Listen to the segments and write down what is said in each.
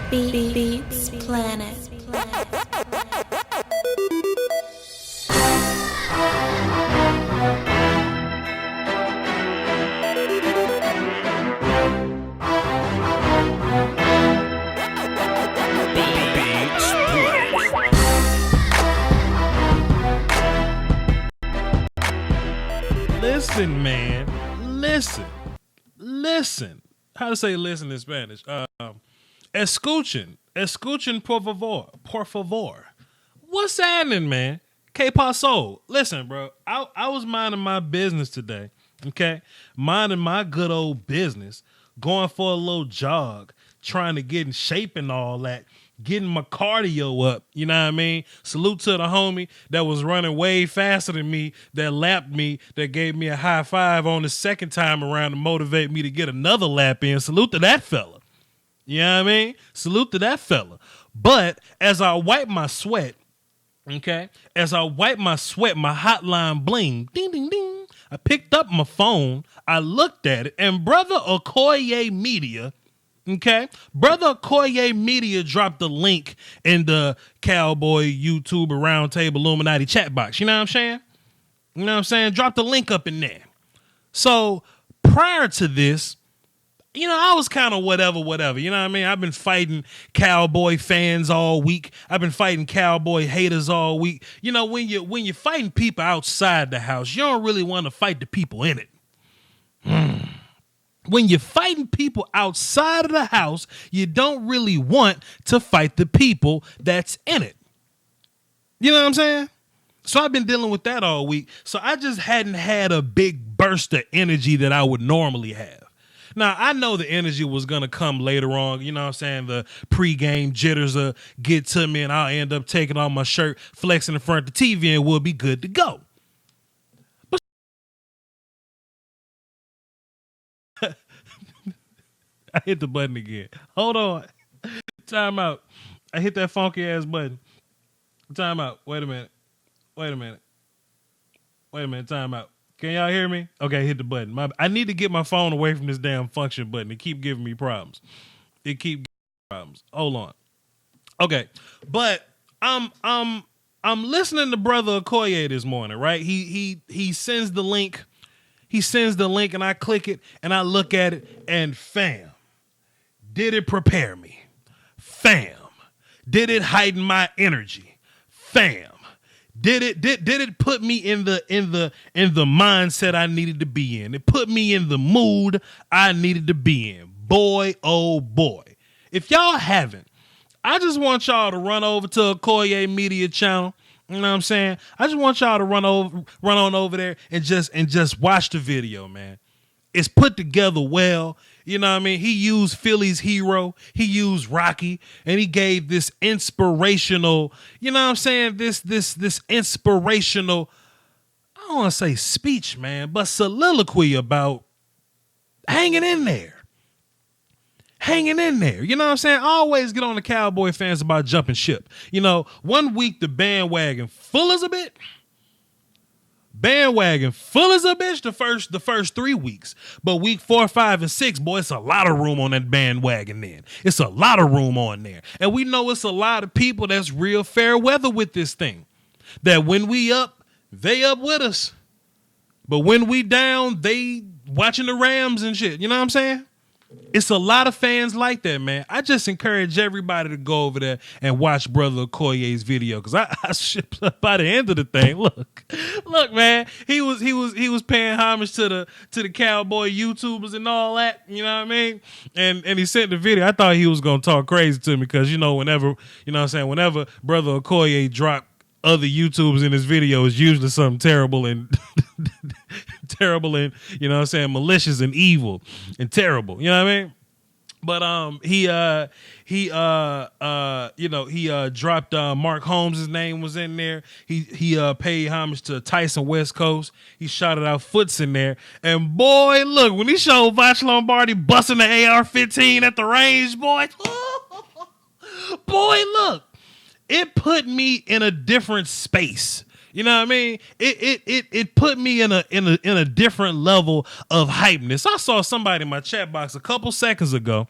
Beats Planet. Listen, man. Listen. How to say listen in Spanish? Escuchen, por favor. What's happening, man? Que paso? Listen, bro. I was minding my business today, okay? Minding my good old business, going for a little jog, trying to get in shape and all that, getting my cardio up, you know what I mean? Salute to the homie that was running way faster than me, that lapped me, that gave me a high five on the second time around to motivate me to get another lap in. Salute to that fella. You know what I mean? Salute to that fella. But as I wipe my sweat, okay, my hotline bling, ding, ding, ding. I picked up my phone, I looked at it, and brother Akoye Media, okay, brother Akoye Media dropped the link in the Cowboy YouTube Roundtable Illuminati chat box. You know what I'm saying? You know what I'm saying? Drop the link up in there. So prior to this, you know, I was kind of whatever. You know what I mean? I've been fighting Cowboy fans all week. I've been fighting Cowboy haters all week. You know, when you're fighting people outside the house, you don't really want to fight the people in it. When you're fighting people outside of the house, you don't really want to fight the people that's in it. You know what I'm saying? So I've been dealing with that all week. So I just hadn't had a big burst of energy that I would normally have. Now, I know the energy was going to come later on. You know what I'm saying? The pregame jitters will get to me and I'll end up taking off my shirt, flexing in front of the TV, and we'll be good to go. But I hit the button again. Hold on. Time out. I hit that funky ass button. Time out. Wait a minute. Time out. Can y'all hear me? Okay, hit the button. I need to get my phone away from this damn function button. It keep giving me problems. Hold on. Okay, but I'm listening to brother Akoye this morning, right? He sends the link. He sends the link, and I click it, and I look at it, and fam, did it prepare me? Fam, did it heighten my energy? Fam. Did it put me in the mindset I needed to be in? It put me in the mood I needed to be in. Boy, oh boy. If y'all haven't, I just want y'all to run over to Akoye Media channel. You know what I'm saying? I just want y'all to run on over there and just watch the video, man. It's put together well. You know what I mean? He used Philly's hero. He used Rocky, and he gave this inspirational, you know what I'm saying? This inspirational, I don't want to say speech, man, but soliloquy about hanging in there. You know what I'm saying? I always get on the Cowboy fans about jumping ship. You know, one week the bandwagon full as a bitch. The first 3 weeks. But week 4, 5, and 6, boy, it's a lot of room on that bandwagon then. It's a lot of room on there. And we know it's a lot of people that's real fair weather with this thing. That when we up, they up with us. But when we down, they watching the Rams and shit. You know what I'm saying? It's a lot of fans like that, man. I just encourage everybody to go over there and watch Brother Okoye's video, because I by the end of the thing, look, man, he was paying homage to the Cowboy YouTubers and all that, you know what I mean? And he sent the video. I thought he was gonna talk crazy to me, because whenever Brother Akoye dropped other YouTubers in his video, is usually something terrible and you know what I'm saying, malicious and evil and terrible, you know what I mean? But he dropped Mark Holmes. His name was in there. He paid homage to Tyson West Coast. He shouted out Foots in there. And boy, look, when he showed Voch Lombardi busting the AR-15 at the range, boy, look, it put me in a different space. You know what I mean? It put me in a different level of hypeness. I saw somebody in my chat box a couple seconds ago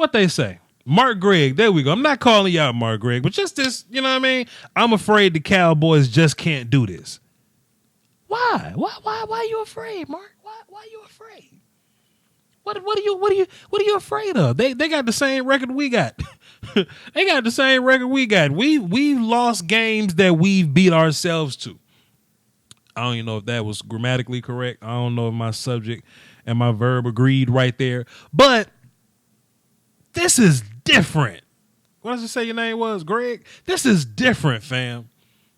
What they say? Mark Gregg. There we go. I'm not calling you out, Mark Gregg, but just this, you know what I mean? I'm afraid the Cowboys just can't do this. Why? Why are you afraid, Mark? Why are you afraid? What are you afraid of? They got the same record we got. They got the same record we got. We've lost games that we've beat ourselves to. I don't even know if that was grammatically correct. I don't know if my subject and my verb agreed right there. But this is different. What does it say your name was? Greg? This is different, fam.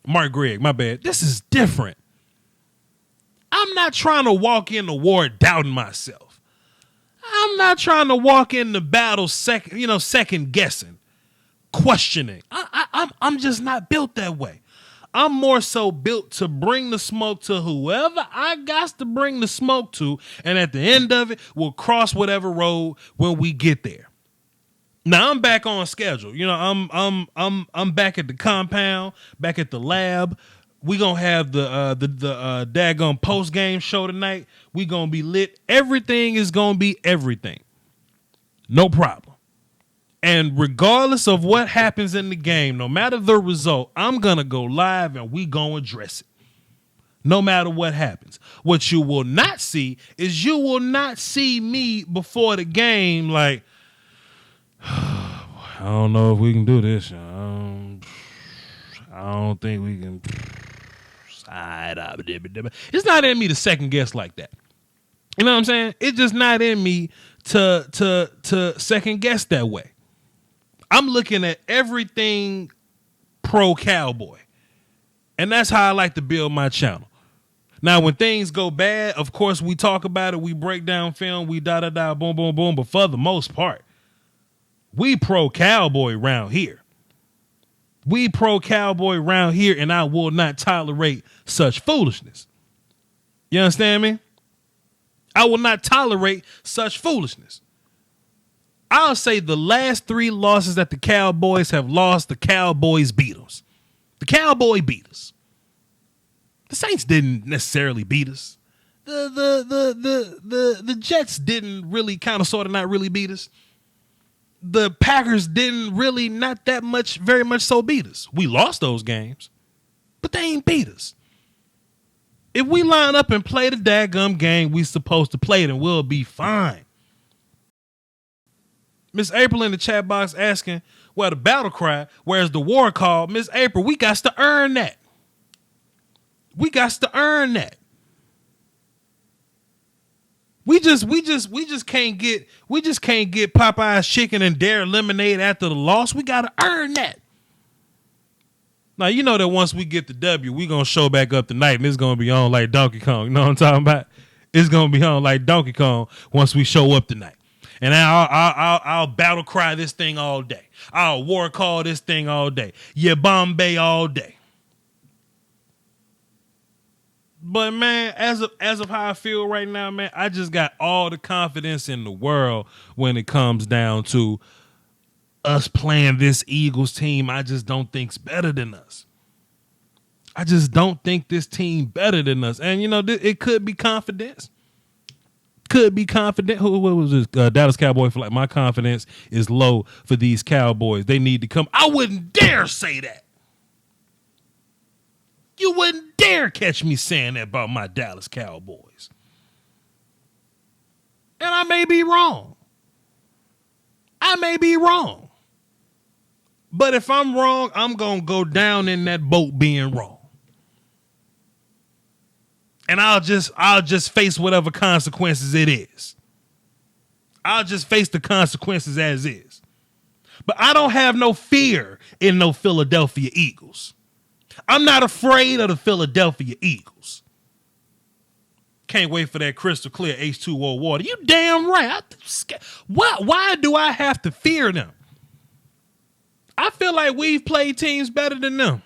Mark Gregg, my bad. This is different. I'm not trying to walk in the war doubting myself. I'm not trying to walk in the battle second guessing, questioning. I'm just not built that way. I'm more so built to bring the smoke to whoever I got to bring the smoke to, and at the end of it, we'll cross whatever road when we get there. Now I'm back on schedule. You know, I'm back at the compound, back at the lab. We gonna have the daggone post game show tonight. We gonna be lit. Everything is gonna be everything. No problem. And regardless of what happens in the game, no matter the result, I'm gonna go live and we gonna address it. No matter what happens. What you will not see is you will not see me before the game like, I don't know if we can do this. I don't think we can. It's not in me to second guess like that. You know what I'm saying? It's just not in me to second guess that way. I'm looking at everything pro Cowboy. And that's how I like to build my channel. Now, when things go bad, of course, we talk about it. We break down film. We boom, boom, boom. But for the most part, we pro Cowboy round here. We pro Cowboy round here, and I will not tolerate such foolishness. You understand me? I will not tolerate such foolishness. I'll say the last 3 losses that the Cowboys have lost, the Cowboys beat us. The Cowboy beat us. The Saints didn't necessarily beat us. The Jets didn't really sort of not really beat us. The Packers didn't really not that much, very much so beat us. We lost those games, but they ain't beat us. If we line up and play the daggum game we supposed to play, then we'll be fine. Miss April in the chat box asking, well, the battle cry, where's the war call? Miss April, we got to earn that. We got to earn that. We just can't get Popeye's chicken and Dare lemonade after the loss. We gotta earn that. Now you know that once we get the W, we gonna show back up tonight, and it's gonna be on like Donkey Kong. You know what I'm talking about? It's gonna be on like Donkey Kong once we show up tonight. And I'll battle cry this thing all day. I'll war call this thing all day. Yeah, Bombay all day. But man, as of how I feel right now, man, I just got all the confidence in the world when it comes down to us playing this Eagles team. I just don't think's better than us. I just don't think this team better than us. And you know, it could be confidence. Could be confident. What was this? Dallas Cowboy for like my confidence is low for these Cowboys. They need to come. I wouldn't dare say that. You wouldn't dare catch me saying that about my Dallas Cowboys. And I may be wrong. But if I'm wrong, I'm going to go down in that boat being wrong. And I'll just face whatever consequences it is. I'll just face the consequences as is. But I don't have no fear in no Philadelphia Eagles. I'm not afraid of the Philadelphia Eagles. Can't wait for that crystal clear H2O water. You damn right. Why do I have to fear them? I feel like we've played teams better than them.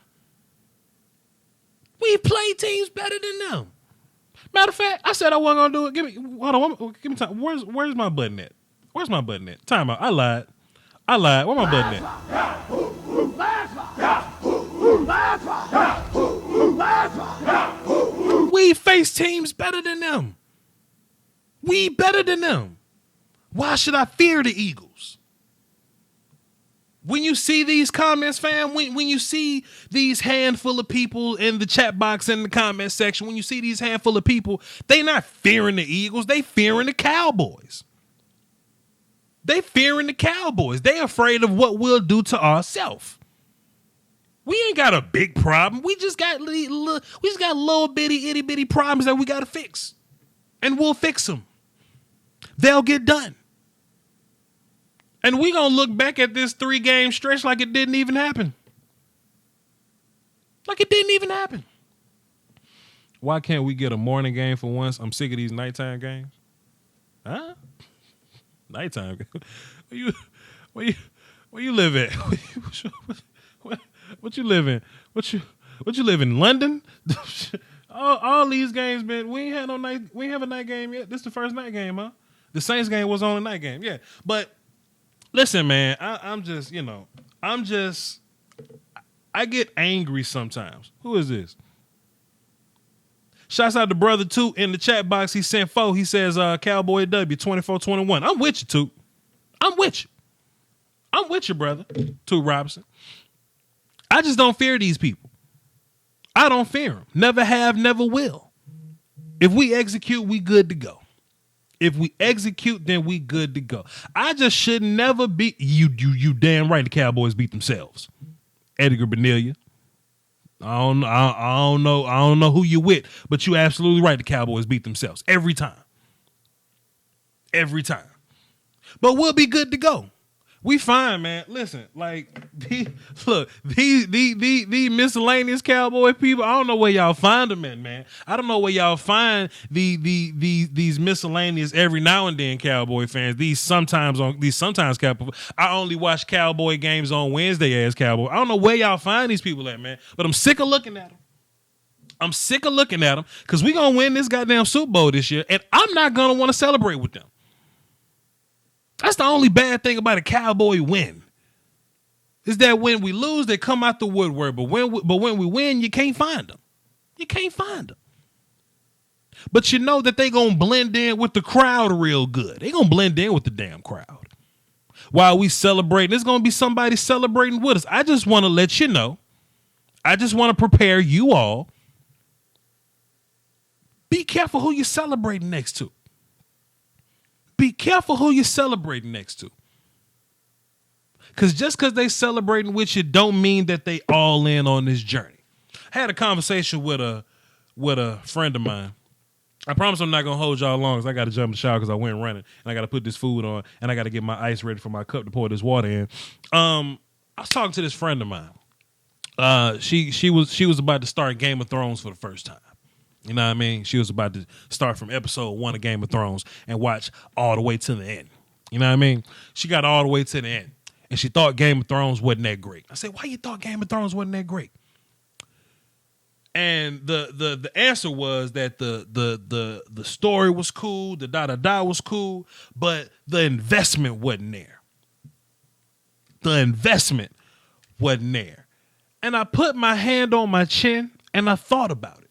Matter of fact, I said I wasn't gonna do it. Give me time. Where's my button at? Time out. I lied. Where my button at? We face teams better than them. We better than them. Why should I fear the Eagles? When you see these comments, fam, when you see these handful of people in the chat box in the comment section, when you see these handful of people, they not fearing the Eagles, they fearing the Cowboys. They fearing the Cowboys. They afraid of what we'll do to ourselves. We ain't got a big problem. We just got little bitty itty bitty problems that we got to fix, and we'll fix them. They'll get done. And we gonna look back at this 3-game stretch like it didn't even happen. Like it didn't even happen. Why can't we get a morning game for once? I'm sick of these nighttime games. Huh? Nighttime game? Where you live at? What you live in? What you live in London? all these games, man. We ain't have a night game yet. This is the first night game, huh? The Saints game was on a night game, yeah. But listen, man, I get angry sometimes. Who is this? Shouts out to Brother Toot in the chat box. He sent 4. He says, Cowboy W 24-21. I'm with you, Toot. I'm with you, brother. Toot Robinson. I just don't fear these people. I don't fear them. Never have, never will. If we execute, we good to go. If we execute, then we good to go. I just should never be you damn right the Cowboys beat themselves. Edgar Benelia. I don't know who you with, but you absolutely right. The Cowboys beat themselves every time. Every time. But we'll be good to go. We fine, man. Listen, like these miscellaneous Cowboy people. I don't know where y'all find them at, man. I don't know where y'all find these miscellaneous every now and then Cowboy fans. These sometimes Cowboy. I only watch Cowboy games on Wednesday as Cowboy. I don't know where y'all find these people at, man. But I'm sick of looking at them. Because we gonna win this goddamn Super Bowl this year, and I'm not gonna want to celebrate with them. That's the only bad thing about a Cowboy win. Is that when we lose, they come out the woodwork. But when we win, you can't find them. You can't find them. But you know that they going to blend in with the crowd real good. They going to blend in with the damn crowd. While we celebrate, there's going to be somebody celebrating with us. I just want to let you know. I just want to prepare you all. Be careful who you're celebrating next to. Be careful who you're celebrating next to. Because just because they celebrating with you don't mean that they all in on this journey. I had a conversation with a friend of mine. I promise I'm not going to hold y'all long because I got to jump in the shower because I went running. And I got to put this food on. And I got to get my ice ready for my cup to pour this water in. I was talking to this friend of mine. She was about to start Game of Thrones for the first time. You know what I mean? She was about to start from episode 1 of Game of Thrones and watch all the way to the end. You know what I mean? She got all the way to the end. And she thought Game of Thrones wasn't that great. I said, why you thought Game of Thrones wasn't that great? And the answer was that the story was cool, the da was cool, but the investment wasn't there. The investment wasn't there. And I put my hand on my chin and I thought about it.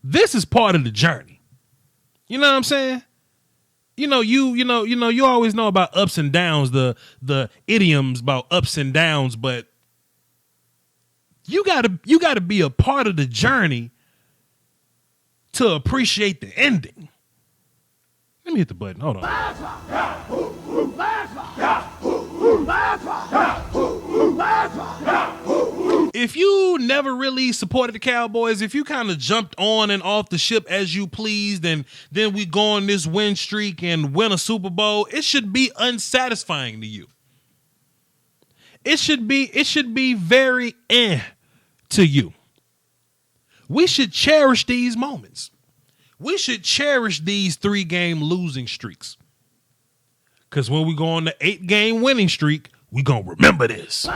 This is part of the journey. You know what I'm saying? You always know about ups and downs, the idioms about ups and downs, but you gotta be a part of the journey to appreciate the ending. Let me hit the button. Hold on. If you never really supported the Cowboys, if you kind of jumped on and off the ship as you pleased, and then we go on this win streak and win a Super Bowl, it should be unsatisfying to you. It should be very to you. We should cherish these moments. We should cherish these 3-game losing streaks. Because when we go on the 8-game winning streak, we going to remember this. We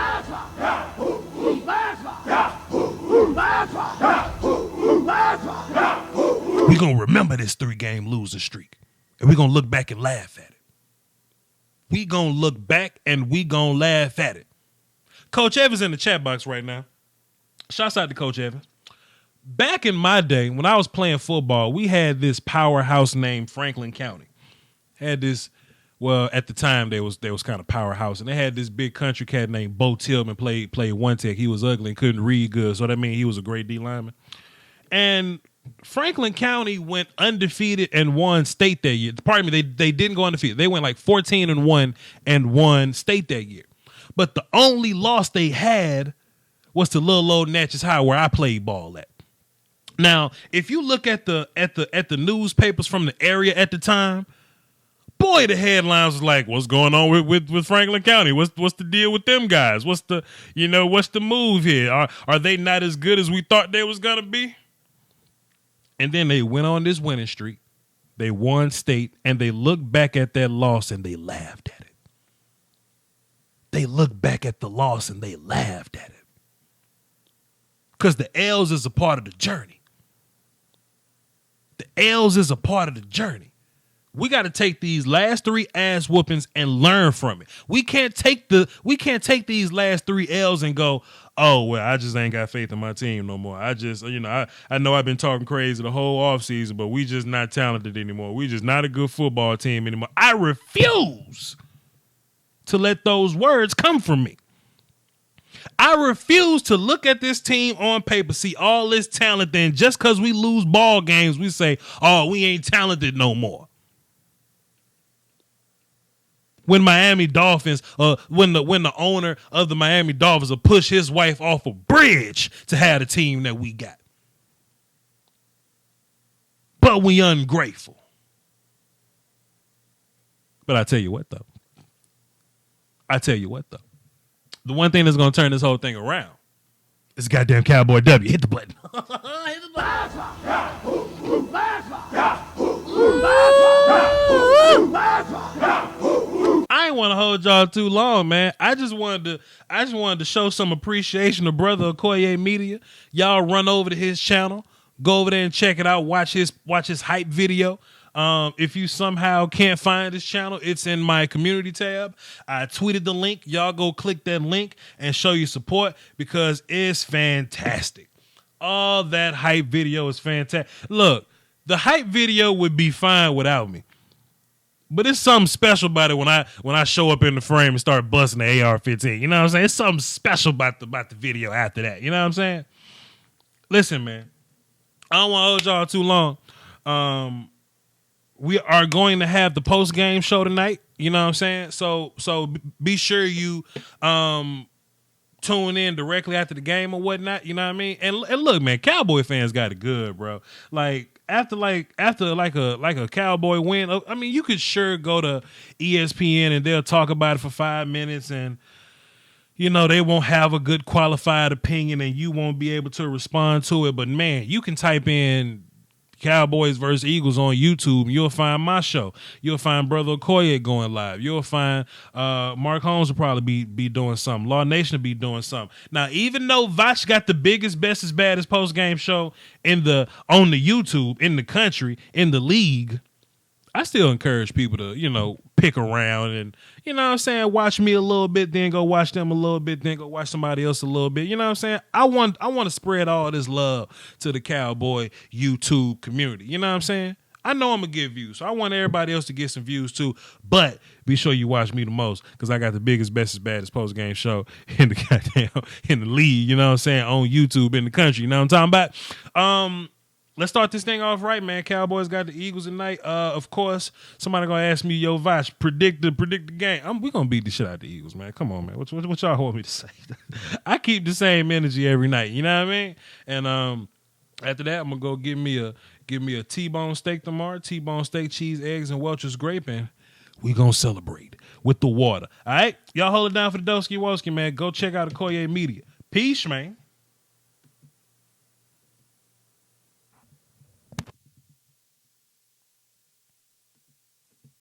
going to remember this 3-game losing streak. And we going to look back and laugh at it. We going to look back and we going to laugh at it. Coach Evans in the chat box right now. Shouts out to Coach Evans. Back in my day, when I was playing football, we had this powerhouse named Franklin County. Had this Well, at the time they was kind of powerhouse, and they had this big country cat named Bo Tillman played one tech. He was ugly and couldn't read good, so that means he was a great D lineman. And Franklin County went undefeated and won state that year. Pardon me, they didn't go undefeated. They went like 14-1 and won state that year. But the only loss they had was to little old Natchez High, where I played ball at. Now, if you look at the newspapers from the area at the time, boy, the headlines was like, "What's going on with Franklin County? What's the deal with them guys? What's the move here? Are they not as good as we thought they was gonna be?" And then they went on this winning streak. They won state, and they looked back at that loss and they laughed at it. They looked back at the loss and they laughed at it. Because the L's is a part of the journey. The L's is a part of the journey. We got to take these last 3 ass whoopings and learn from it. We can't take these last 3 L's and go, "Oh, well, I just ain't got faith in my team no more. I just, I know I've been talking crazy the whole offseason, but we just not talented anymore. We just not a good football team anymore." I refuse to let those words come from me. I refuse to look at this team on paper, see all this talent, then just because we lose ball games, we say, "Oh, we ain't talented no more." When Miami Dolphins, when the owner of the Miami Dolphins will push his wife off a bridge to have the team that we got. But we ungrateful. But I tell you what, though. The one thing that's going to turn this whole thing around is goddamn Cowboy W. Hit the button. Hit the button. I ain't want to hold y'all too long, man. I just wanted to show some appreciation to brother Akoye Media. Y'all run over to his channel, go over there and check it out. Watch his hype video. If you somehow can't find his channel, it's in my community tab. I tweeted the link. Y'all go click that link and show your support because it's fantastic. All that hype video is fantastic. Look, the hype video would be fine without me. But it's something special about it when I show up in the frame and start busting the AR-15. You know what I'm saying? It's something special about the video after that. You know what I'm saying? Listen, man. I don't want to hold y'all too long. We are going to have the post-game show tonight. You know what I'm saying? So be sure you tune in directly after the game or whatnot. You know what I mean? And look, man, Cowboy fans got it good, bro. Like after a Cowboy win, I mean, you could sure go to ESPN and they'll talk about it for 5 minutes and they won't have a good qualified opinion and you won't be able to respond to it. But man, you can type in Cowboys versus Eagles on YouTube, and you'll find my show. You'll find Brother Akoye going live. You'll find Mark Holmes will probably be doing something. Law Nation will be doing something. Now, even though Voch got the biggest, best, as baddest post-game show on the YouTube, in the country, in the league, I still encourage people to, pick around and, watch me a little bit, then go watch them a little bit, then go watch somebody else a little bit. You know what I'm saying? I want to spread all this love to the Cowboy YouTube community. You know what I'm saying? I know I'm going to get views, so I want everybody else to get some views too, but be sure you watch me the most because I got the biggest, best, as baddest post-game show in the league, you know what I'm saying, on YouTube in the country. You know what I'm talking about? Let's start this thing off right, man. Cowboys got the Eagles tonight. Of course, somebody gonna ask me, "Yo, Voch, predict the game." We're gonna beat the shit out of the Eagles, man. Come on, man. What y'all want me to say? I keep the same energy every night. You know what I mean? And after that, I'm gonna go give me a T-bone steak tomorrow. T-bone steak, cheese, eggs, and Welch's grape, and we gonna celebrate with the water. All right, y'all hold it down for the Doski Woski, man. Go check out Akoye Media. Peace, man.